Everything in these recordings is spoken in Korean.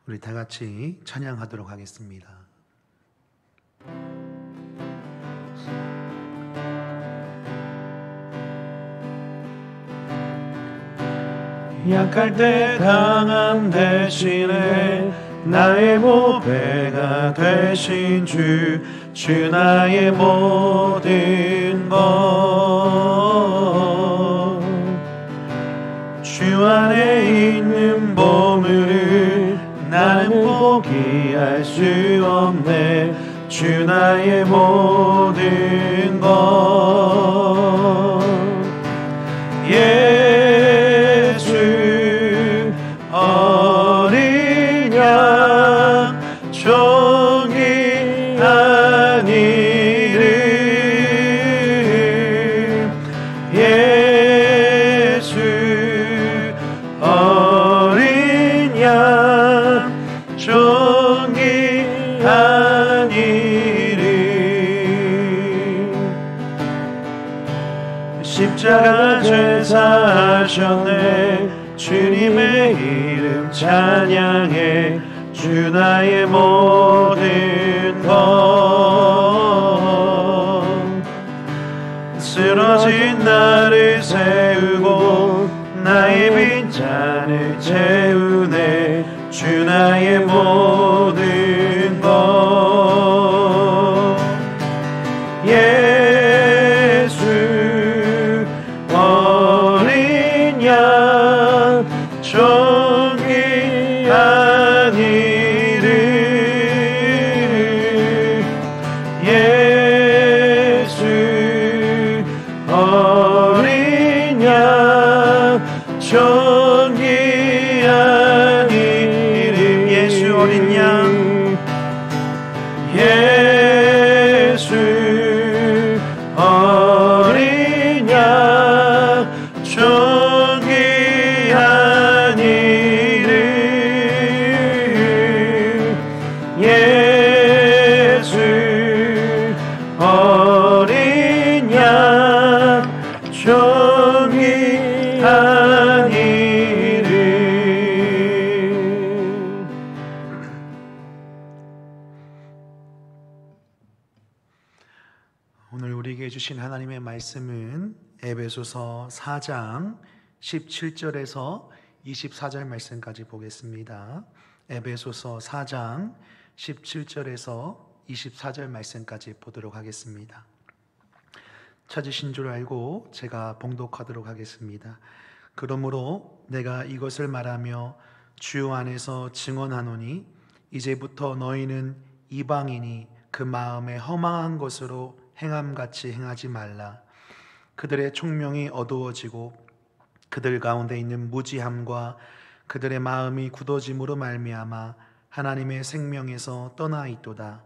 우리 다 같이 찬양하도록 하겠습니다. 약할 때 강함 대신에 나의 보배가 되신 주 나의 모든 것. 주 안에 있는 보물을 나는 포기할 수 없네. 주 나의 모든 것. 예수 어린 양 존귀한 이름. 예수 어린 양 존귀한 이름. 십자가 죄 사하셨네. 주님의 이름 찬양해. 주 나의 모든 것. 쓰러진 나를 세우고 나의 빈잔을 채우네. 주 나의 모든 것. 예수 어린 양 존귀한 이름. 예수 어린 양 존귀한 이름. 예수 어린 양. 예수 어린 양 존귀한 이름. 예수 어린 양 존귀한 이름. 오늘 우리에게 주신 하나님의 말씀은 에베소서 4장 17절에서 24절 말씀까지 보겠습니다. 에베소서 4장 17절에서 24절 말씀까지 보도록 하겠습니다. 찾으신 줄 알고 제가 봉독하도록 하겠습니다. 그러므로 내가 이것을 말하며 주 안에서 증언하노니 이제부터 너희는 이방인이 그 마음에 허망한 것으로 행함같이 행하지 말라. 그들의 총명이 어두워지고 그들 가운데 있는 무지함과 그들의 마음이 굳어짐으로 말미암아 하나님의 생명에서 떠나 있도다.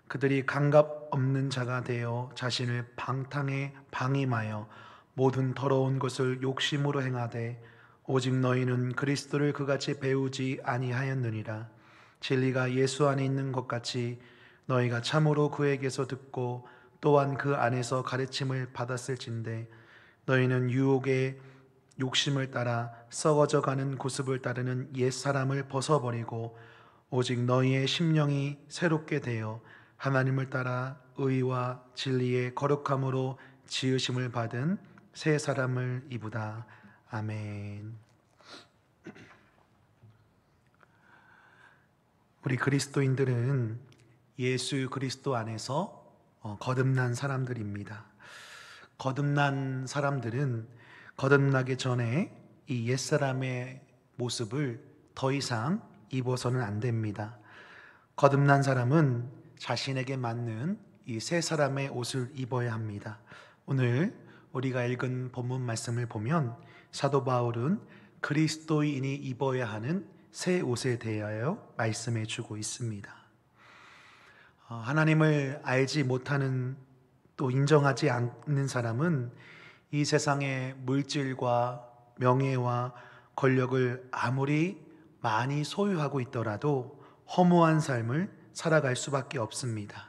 그들이 감각 없는 자가 되어 자신을 방탕에 방임하여 모든 더러운 것을 욕심으로 행하되 오직 너희는 그리스도를 그같이 배우지 아니하였느니라. 진리가 예수 안에 있는 것 같이 너희가 참으로 그에게서 듣고 또한 그 안에서 가르침을 받았을진데 너희는 유혹의 욕심을 따라 썩어져 가는 구습을 따르는 옛사람을 벗어버리고 오직 너희의 심령이 새롭게 되어 하나님을 따라 의와 진리의 거룩함으로 지으심을 받은 새 사람을 입으다. 아멘. 우리 그리스도인들은 예수 그리스도 안에서 거듭난 사람들입니다. 거듭난 사람들은 거듭나기 전에 이 옛사람의 모습을 더 이상 입어서는 안 됩니다. 거듭난 사람은 자신에게 맞는 이 새 사람의 옷을 입어야 합니다. 오늘 우리가 읽은 본문 말씀을 보면 사도 바울은 그리스도인이 입어야 하는 새 옷에 대하여 말씀해 주고 있습니다. 하나님을 알지 못하는 또 인정하지 않는 사람은 이 세상의 물질과 명예와 권력을 아무리 많이 소유하고 있더라도 허무한 삶을 살아갈 수밖에 없습니다.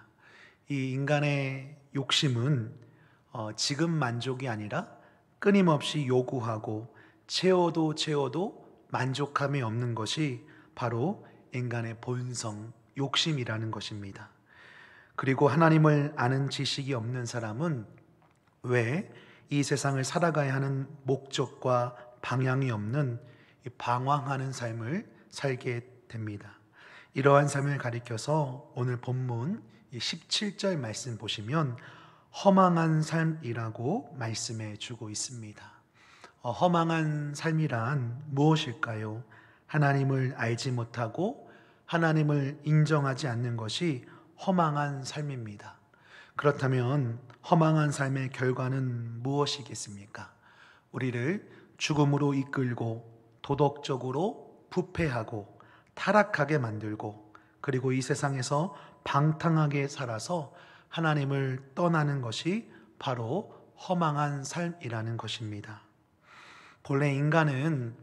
이 인간의 욕심은 지금 만족이 아니라 끊임없이 요구하고 채워도 만족함이 없는 것이 바로 인간의 본성, 욕심이라는 것입니다. 그리고 하나님을 아는 지식이 없는 사람은 왜 이 세상을 살아가야 하는 목적과 방향이 없는 방황하는 삶을 살게 됩니다. 이러한 삶을 가리켜서 오늘 본문 17절 말씀 보시면 허망한 삶이라고 말씀해 주고 있습니다. 허망한 삶이란 무엇일까요? 하나님을 알지 못하고 하나님을 인정하지 않는 것이 허망한 삶입니다. 그렇다면 허망한 삶의 결과는 무엇이겠습니까? 우리를 죽음으로 이끌고 도덕적으로 부패하고 타락하게 만들고 그리고 이 세상에서 방탕하게 살아서 하나님을 떠나는 것이 바로 허망한 삶이라는 것입니다. 본래 인간은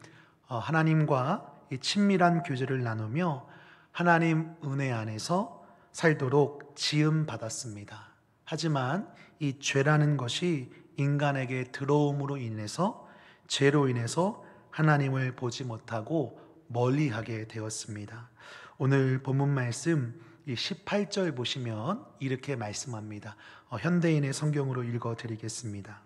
하나님과 친밀한 교제를 나누며 하나님 은혜 안에서 살도록 지음 받았습니다. 하지만 이 죄라는 것이 인간에게 들어옴으로 인해서 죄로 인해서 하나님을 보지 못하고 멀리하게 되었습니다. 오늘 본문 말씀 18절 보시면 이렇게 말씀합니다. 현대인의 성경으로 읽어드리겠습니다.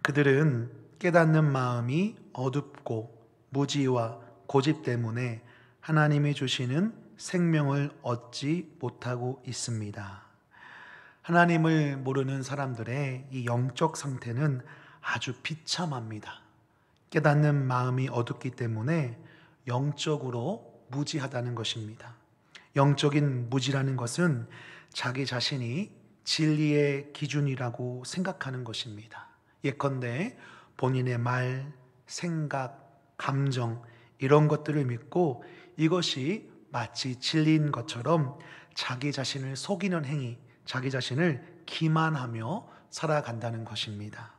그들은 깨닫는 마음이 어둡고 무지와 고집 때문에 하나님이 주시는 생명을 얻지 못하고 있습니다. 하나님을 모르는 사람들의 이 영적 상태는 아주 비참합니다. 깨닫는 마음이 어둡기 때문에 영적으로 무지하다는 것입니다. 영적인 무지라는 것은 자기 자신이 진리의 기준이라고 생각하는 것입니다. 예컨대 본인의 말, 생각, 감정 이런 것들을 믿고 이것이 마치 진리인 것처럼 자기 자신을 속이는 행위, 자기 자신을 기만하며 살아간다는 것입니다.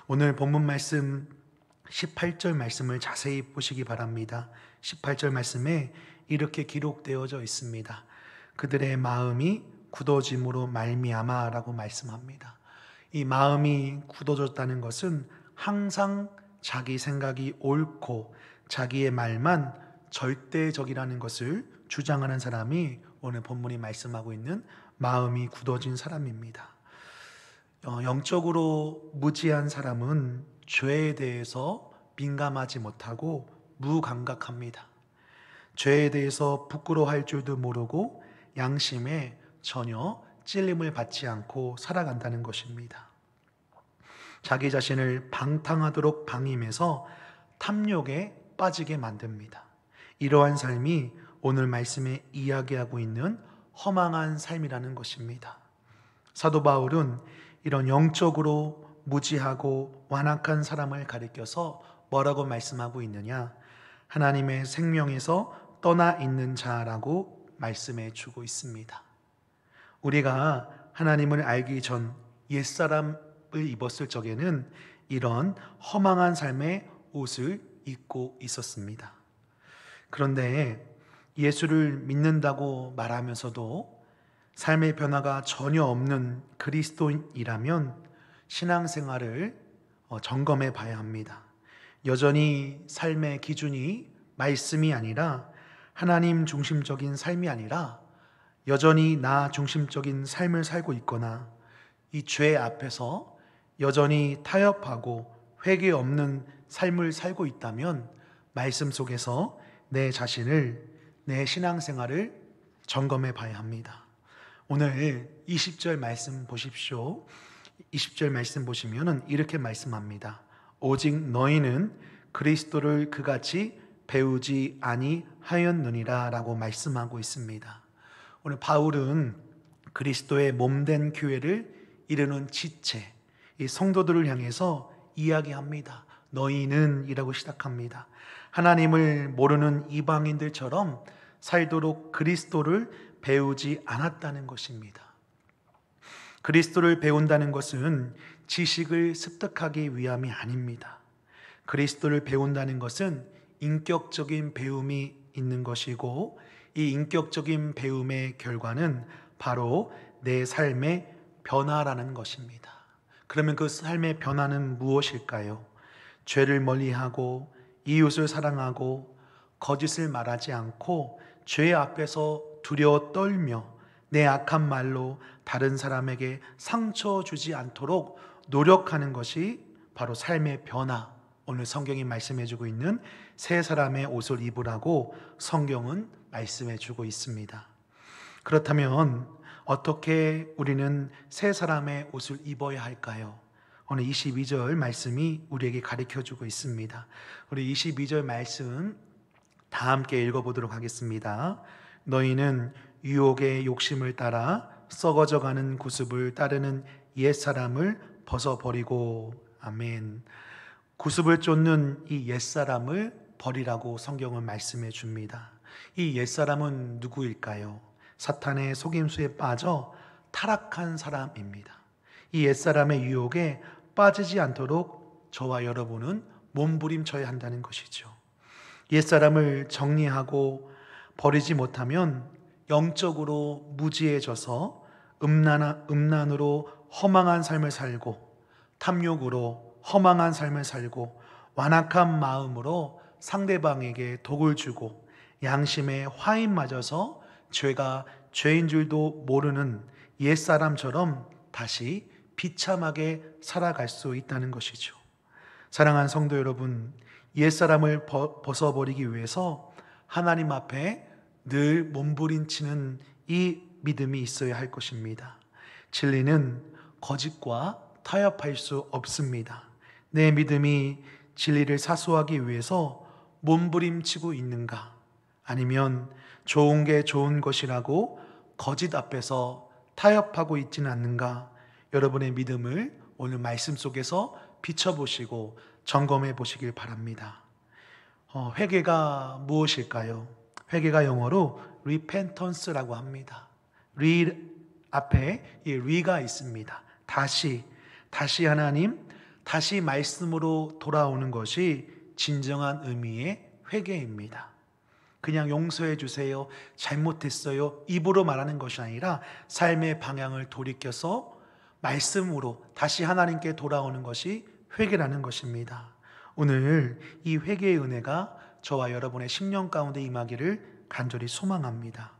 오늘 본문 말씀 18절 말씀을 자세히 보시기 바랍니다. 18절 말씀에 이렇게 기록되어져 있습니다. 그들의 마음이 굳어짐으로 말미암아라고 말씀합니다. 이 마음이 굳어졌다는 것은 항상 자기 생각이 옳고 자기의 말만 절대적이라는 것을 주장하는 사람이 오늘 본문이 말씀하고 있는 마음이 굳어진 사람입니다. 영적으로 무지한 사람은 죄에 대해서 민감하지 못하고 무감각합니다. 죄에 대해서 부끄러워할 줄도 모르고 양심에 전혀 찔림을 받지 않고 살아간다는 것입니다. 자기 자신을 방탕하도록 방임해서 탐욕에 빠지게 만듭니다. 이러한 삶이 오늘 말씀에 이야기하고 있는 허망한 삶이라는 것입니다. 사도 바울은 이런 영적으로 무지하고 완악한 사람을 가리켜서 뭐라고 말씀하고 있느냐? 하나님의 생명에서 떠나 있는 자라고 말씀해 주고 있습니다. 우리가 하나님을 알기 전 옛사람을 입었을 적에는 이런 허망한 삶의 옷을 입고 있었습니다. 그런데 예수를 믿는다고 말하면서도 삶의 변화가 전혀 없는 그리스도인이라면 신앙생활을 점검해 봐야 합니다. 여전히 삶의 기준이 말씀이 아니라 하나님 중심적인 삶이 아니라 여전히 나 중심적인 삶을 살고 있거나 이 죄 앞에서 여전히 타협하고 회개 없는 삶을 살고 있다면 말씀 속에서 내 자신을, 내 신앙생활을 점검해 봐야 합니다. 오늘 20절 말씀 보십시오. 20절 말씀 보시면 이렇게 말씀합니다. 오직 너희는 그리스도를 그같이 배우지 아니하였느니라 라고 말씀하고 있습니다. 오늘 바울은 그리스도의 몸된 교회를 이루는 지체, 이 성도들을 향해서 이야기합니다. 너희는 이라고 시작합니다. 하나님을 모르는 이방인들처럼 살도록 그리스도를 배우지 않았다는 것입니다. 그리스도를 배운다는 것은 지식을 습득하기 위함이 아닙니다. 그리스도를 배운다는 것은 인격적인 배움이 있는 것이고 이 인격적인 배움의 결과는 바로 내 삶의 변화라는 것입니다. 그러면 그 삶의 변화는 무엇일까요? 죄를 멀리하고 이웃을 사랑하고 거짓을 말하지 않고 죄 앞에서 두려워 떨며 내 악한 말로 다른 사람에게 상처 주지 않도록 노력하는 것이 바로 삶의 변화, 오늘 성경이 말씀해 주고 있는 새 사람의 옷을 입으라고 성경은 말씀해 주고 있습니다. 그렇다면 어떻게 우리는 새 사람의 옷을 입어야 할까요? 오늘 22절 말씀이 우리에게 가르쳐 주고 있습니다. 우리 22절 말씀 다 함께 읽어보도록 하겠습니다. 너희는 유혹의 욕심을 따라 썩어져가는 구습을 따르는 옛사람을 벗어버리고. 아멘. 구습을 쫓는 이 옛사람을 버리라고 성경은 말씀해 줍니다. 이 옛사람은 누구일까요? 사탄의 속임수에 빠져 타락한 사람입니다. 이 옛사람의 유혹에 빠지지 않도록 저와 여러분은 몸부림쳐야 한다는 것이죠. 옛사람을 정리하고 버리지 못하면 영적으로 무지해져서 음란으로 허망한 삶을 살고, 탐욕으로 허망한 삶을 살고, 완악한 마음으로 상대방에게 독을 주고, 양심에 화인 맞아서 죄가 죄인 줄도 모르는 옛사람처럼 다시 비참하게 살아갈 수 있다는 것이죠. 사랑하는 성도 여러분, 옛사람을 벗어버리기 위해서 하나님 앞에 늘 몸부림치는 이 믿음이 있어야 할 것입니다. 진리는 거짓과 타협할 수 없습니다. 내 믿음이 진리를 사수하기 위해서 몸부림치고 있는가? 아니면 좋은 게 좋은 것이라고 거짓 앞에서 타협하고 있지는 않는가? 여러분의 믿음을 오늘 말씀 속에서 비춰보시고 점검해 보시길 바랍니다. 회개가 무엇일까요? 회개가 영어로 repentance라고 합니다. re 앞에 이 re가 있습니다. 다시 하나님, 다시 말씀으로 돌아오는 것이 진정한 의미의 회개입니다. 그냥 용서해 주세요, 잘못했어요, 입으로 말하는 것이 아니라 삶의 방향을 돌이켜서 말씀으로 다시 하나님께 돌아오는 것이 회개라는 것입니다. 오늘 이 회개의 은혜가 저와 여러분의 심령 가운데 임하기를 간절히 소망합니다.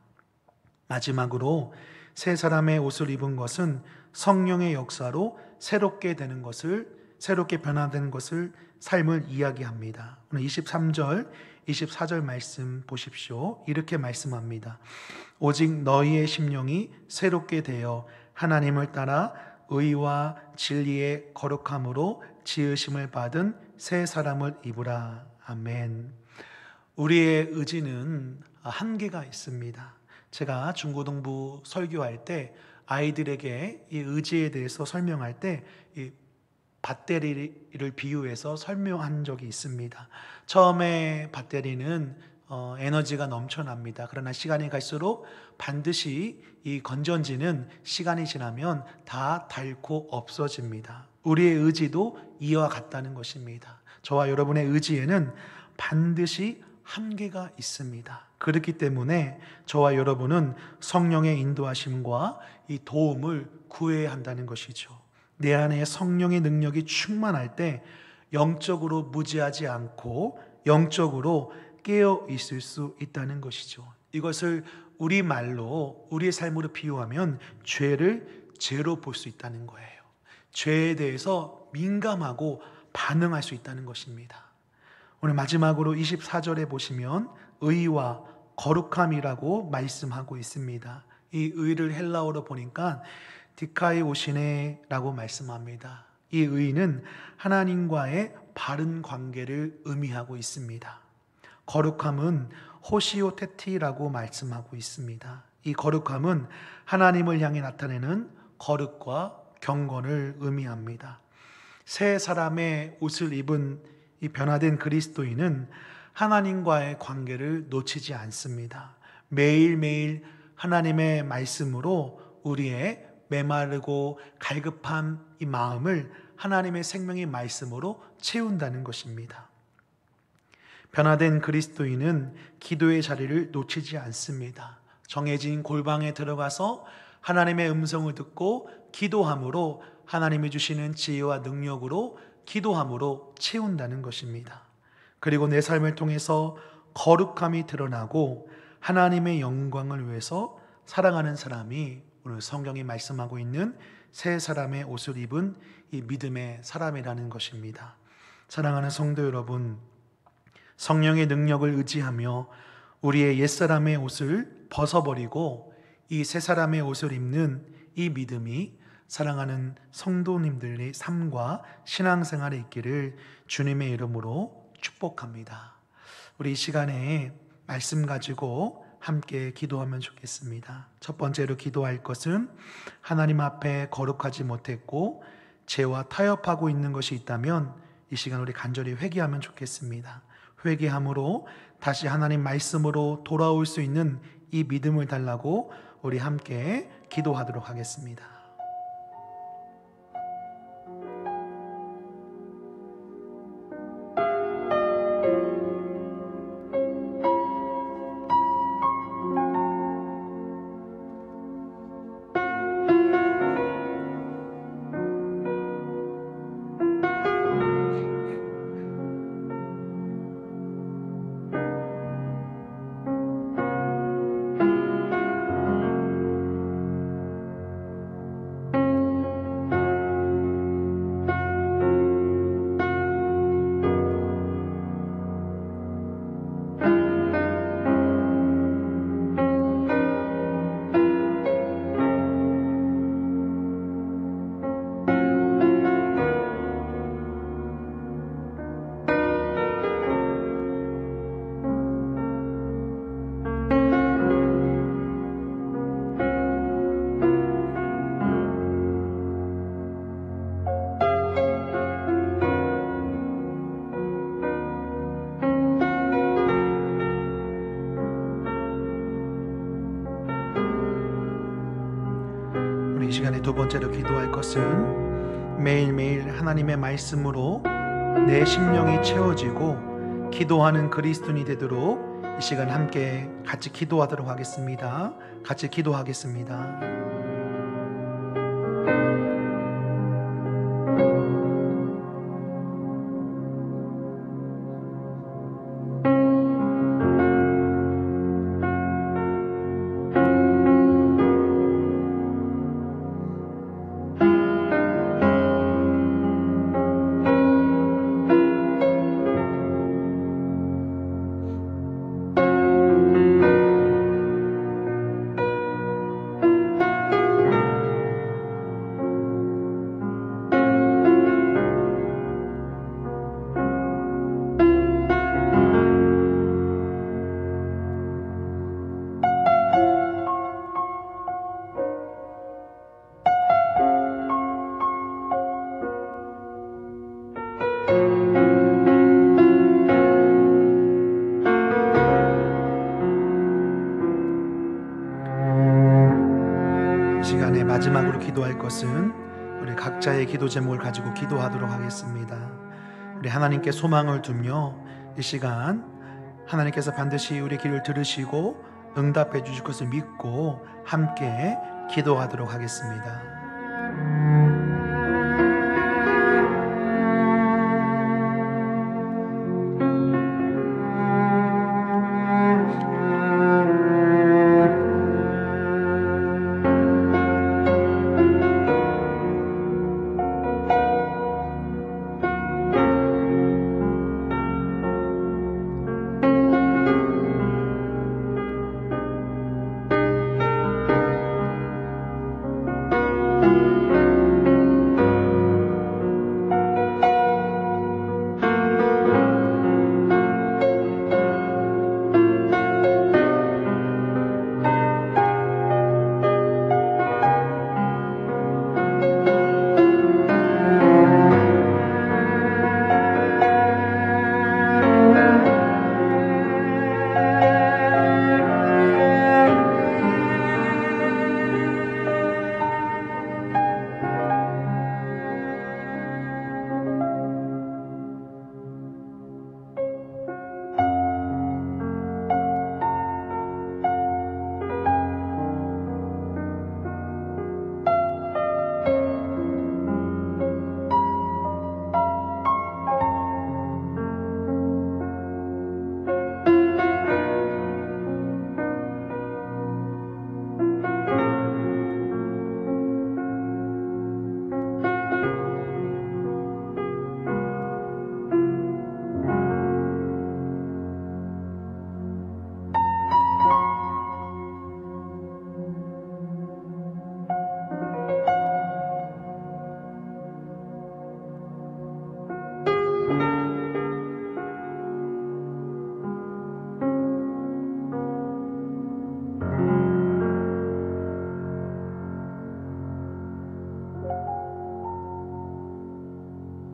마지막으로 새 사람의 옷을 입은 것은 성령의 역사로 새롭게 변화되는 것을 삶을 이야기합니다. 오늘 23절, 24절 말씀 보십시오. 이렇게 말씀합니다. 오직 너희의 심령이 새롭게 되어 하나님을 따라 의와 진리의 거룩함으로 지으심을 받은 새 사람을 입으라. 아멘. 우리의 의지는 한계가 있습니다. 제가 중고등부 설교할 때 아이들에게 이 의지에 대해서 설명할 때 이 배터리를 비유해서 설명한 적이 있습니다. 처음에 배터리는 에너지가 넘쳐납니다. 그러나 시간이 갈수록 반드시 이 건전지는 시간이 지나면 다 닳고 없어집니다. 우리의 의지도 이와 같다는 것입니다. 저와 여러분의 의지에는 반드시 한계가 있습니다. 그렇기 때문에 저와 여러분은 성령의 인도하심과 이 도움을 구해야 한다는 것이죠. 내 안에 성령의 능력이 충만할 때 영적으로 무지하지 않고 영적으로 깨어 있을 수 있다는 것이죠. 이것을 우리말로, 우리의 삶으로 비유하면 죄를 죄로 볼 수 있다는 거예요. 죄에 대해서 민감하고 반응할 수 있다는 것입니다. 오늘 마지막으로 24절에 보시면 의와 거룩함이라고 말씀하고 있습니다. 이 의를 헬라어로 보니까 디카이오시네라고 말씀합니다. 이 의는 하나님과의 바른 관계를 의미하고 있습니다. 거룩함은 호시오테티라고 말씀하고 있습니다. 이 거룩함은 하나님을 향해 나타내는 거룩과 경건을 의미합니다. 새 사람의 옷을 입은 이 변화된 그리스도인은 하나님과의 관계를 놓치지 않습니다. 매일매일 하나님의 말씀으로 우리의 메마르고 갈급한 이 마음을 하나님의 생명의 말씀으로 채운다는 것입니다. 변화된 그리스도인은 기도의 자리를 놓치지 않습니다. 정해진 골방에 들어가서 하나님의 음성을 듣고 기도함으로 하나님이 주시는 지혜와 능력으로 기도함으로 채운다는 것입니다. 그리고 내 삶을 통해서 거룩함이 드러나고 하나님의 영광을 위해서 살아가는 사람이 오늘 성경이 말씀하고 있는 새 사람의 옷을 입은 이 믿음의 사람이라는 것입니다. 사랑하는 성도 여러분, 성령의 능력을 의지하며 우리의 옛사람의 옷을 벗어버리고 이 새 사람의 옷을 입는 이 믿음이 사랑하는 성도님들의 삶과 신앙생활에 있기를 주님의 이름으로 축복합니다. 우리 이 시간에 말씀 가지고 함께 기도하면 좋겠습니다. 첫 번째로 기도할 것은 하나님 앞에 거룩하지 못했고 죄와 타협하고 있는 것이 있다면 이 시간 우리 간절히 회개하면 좋겠습니다. 회개함으로 다시 하나님 말씀으로 돌아올 수 있는 이 믿음을 달라고 우리 함께 기도하도록 하겠습니다. 이 시간에 두 번째로 기도할 것은 매일매일 하나님의 말씀으로 내 심령이 채워지고 기도하는 그리스도인이 되도록 이 시간 함께 같이 기도하도록 하겠습니다. 같이 기도하겠습니다. 마지막으로 기도할 것은 우리 각자의 기도 제목을 가지고 기도하도록 하겠습니다. 우리 하나님께 소망을 두며 이 시간 하나님께서 반드시 우리 기도를 들으시고 응답해 주실 것을 믿고 함께 기도하도록 하겠습니다.